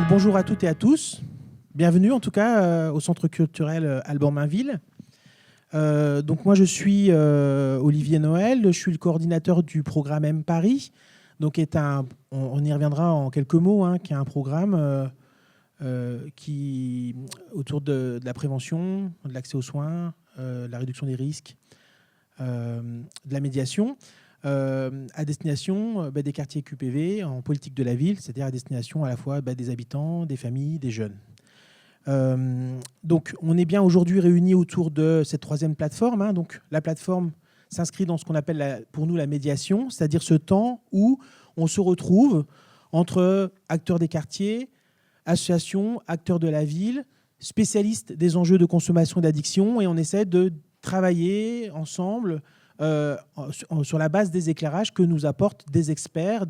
Donc bonjour à toutes et à tous. Bienvenue en tout cas au Centre culturel Alban Mainville. Donc moi je suis Olivier Noël, je suis le coordinateur du programme M Paris. Donc on y reviendra en quelques mots, qui est un programme qui autour de la prévention, de l'accès aux soins, de la réduction des risques, de la médiation. À destination des quartiers QPV en politique de la ville, c'est-à-dire à destination à la fois des habitants, des familles, des jeunes. Donc on est bien aujourd'hui réunis autour de cette troisième plateforme. Donc la plateforme s'inscrit dans ce qu'on appelle pour nous la médiation, c'est-à-dire ce temps où on se retrouve entre acteurs des quartiers, associations, acteurs de la ville, spécialistes des enjeux de consommation et d'addiction, et on essaie de travailler ensemble sur la base des éclairages que nous apportent des experts,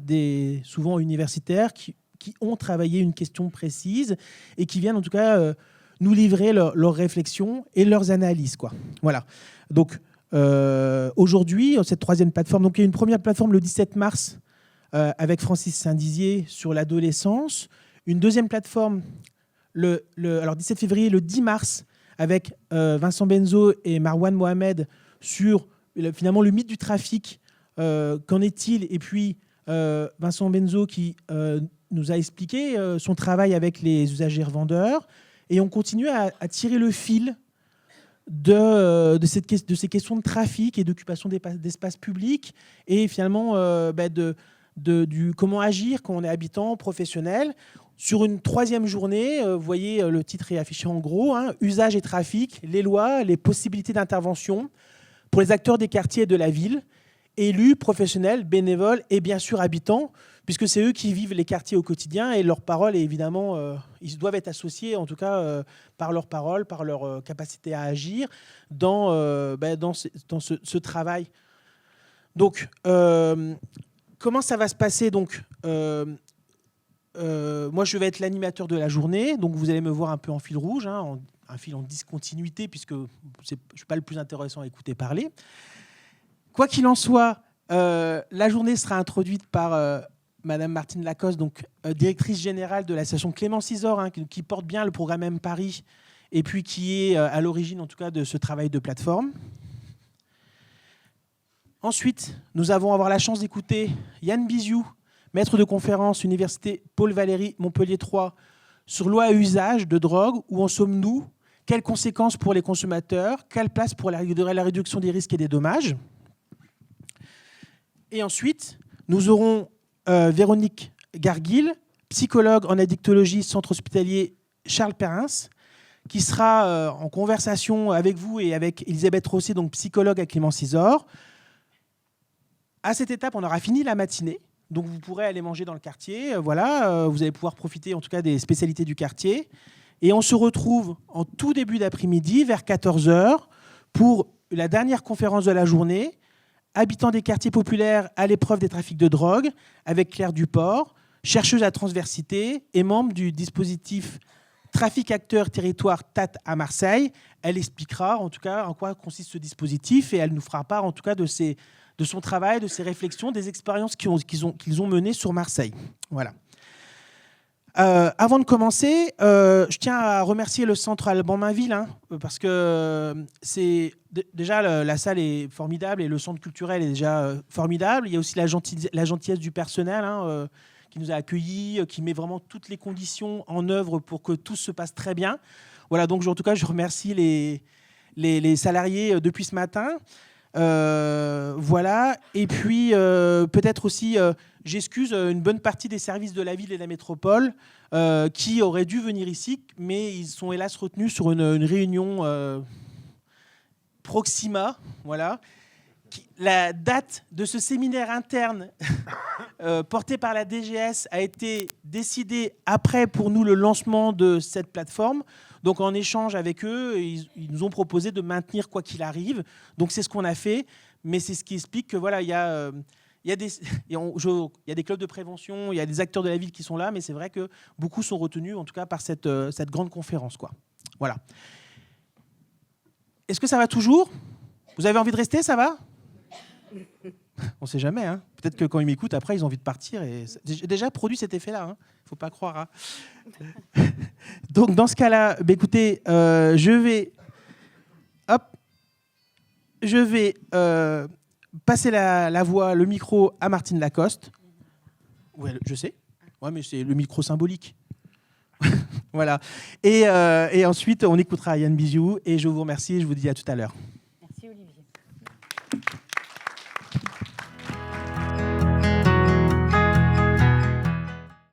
souvent universitaires, qui ont travaillé une question précise et qui viennent en tout cas nous livrer leurs réflexions et leurs analyses, quoi. Voilà. Donc aujourd'hui, cette troisième plateforme, donc il y a une première plateforme le 17 mars avec Francis Saint-Dizier sur l'adolescence, une deuxième plateforme alors 17 février, le 10 mars avec Vincent Benzo et Marwan Mohamed sur finalement le mythe du trafic, qu'en est-il? Et puis Vincent Benzo qui nous a expliqué son travail avec les usagers revendeurs. Et on continue à tirer le fil de ces questions de trafic et d'occupation d'espaces publics et finalement du comment agir quand on est habitant, professionnel. Sur une troisième journée, vous voyez le titre est affiché en gros, usage et trafic, les lois, les possibilités d'intervention pour les acteurs des quartiers et de la ville, élus, professionnels, bénévoles et bien sûr habitants, puisque c'est eux qui vivent les quartiers au quotidien et leurs paroles, évidemment, ils doivent être associés, en tout cas, par leurs paroles, par leur capacité à agir dans ce travail. Donc, comment ça va se passer? Donc, moi, je vais être l'animateur de la journée, donc vous allez me voir un peu en fil rouge, un fil en discontinuité, puisque je ne suis pas le plus intéressant à écouter parler. Quoi qu'il en soit, la journée sera introduite par Madame Martine Lacoste, donc directrice générale de l'association Clémence Isor, qui porte bien le programme M Paris, et puis qui est à l'origine, en tout cas, de ce travail de plateforme. Ensuite, nous allons avoir la chance d'écouter Yann Biziou, maître de conférence, Université Paul Valéry, Montpellier 3, sur loi à usage de drogue. Où en sommes-nous? Quelles conséquences pour les consommateurs? Quelle place pour la réduction des risques et des dommages? Et ensuite, nous aurons Véronique Garguil, psychologue en addictologie, centre hospitalier Charles Perrins, qui sera en conversation avec vous et avec Elisabeth Rossé, donc psychologue à Clémence Isor. À cette étape, on aura fini la matinée. Donc vous pourrez aller manger dans le quartier. Vous allez pouvoir profiter en tout cas des spécialités du quartier. Et on se retrouve en tout début d'après-midi, vers 14h, pour la dernière conférence de la journée, habitants des quartiers populaires à l'épreuve des trafics de drogue, avec Claire Duport, chercheuse à transversité et membre du dispositif Trafic Acteurs Territoire TAT à Marseille. Elle expliquera en tout cas en quoi consiste ce dispositif et elle nous fera part en tout cas de son travail, de ses réflexions, des expériences qu'ils ont menées sur Marseille. Voilà. Avant de commencer, je tiens à remercier le Centre Alban Mainville, parce que déjà la salle est formidable et le centre culturel est déjà formidable. Il y a aussi la gentillesse du personnel qui nous a accueillis, qui met vraiment toutes les conditions en œuvre pour que tout se passe très bien. Voilà, donc en tout cas, je remercie les salariés depuis ce matin. Voilà. Et puis peut-être aussi j'excuse une bonne partie des services de la ville et de la métropole qui auraient dû venir ici, mais ils sont hélas retenus sur une réunion Proxima. Voilà. La date de ce séminaire interne porté par la DGS a été décidée après, pour nous, le lancement de cette plateforme. Donc en échange avec eux, ils nous ont proposé de maintenir quoi qu'il arrive. Donc c'est ce qu'on a fait, mais c'est ce qui explique que voilà, il y a des clubs de prévention, il y a des acteurs de la ville qui sont là, mais c'est vrai que beaucoup sont retenus, en tout cas par cette grande conférence, quoi. Voilà. Est-ce que ça va toujours? Vous avez envie de rester? Ça va? On ne sait jamais. Hein. Peut-être que quand ils m'écoutent, après, ils ont envie de partir. Et j'ai déjà produit cet effet-là. Il ne faut pas croire. Hein. Donc, dans ce cas-là, écoutez, je vais passer la voix, le micro à Martine Lacoste. Ouais, je sais. Ouais, mais c'est le micro symbolique. Voilà. Et ensuite, on écoutera Yann Biziou. Et je vous remercie et je vous dis à tout à l'heure.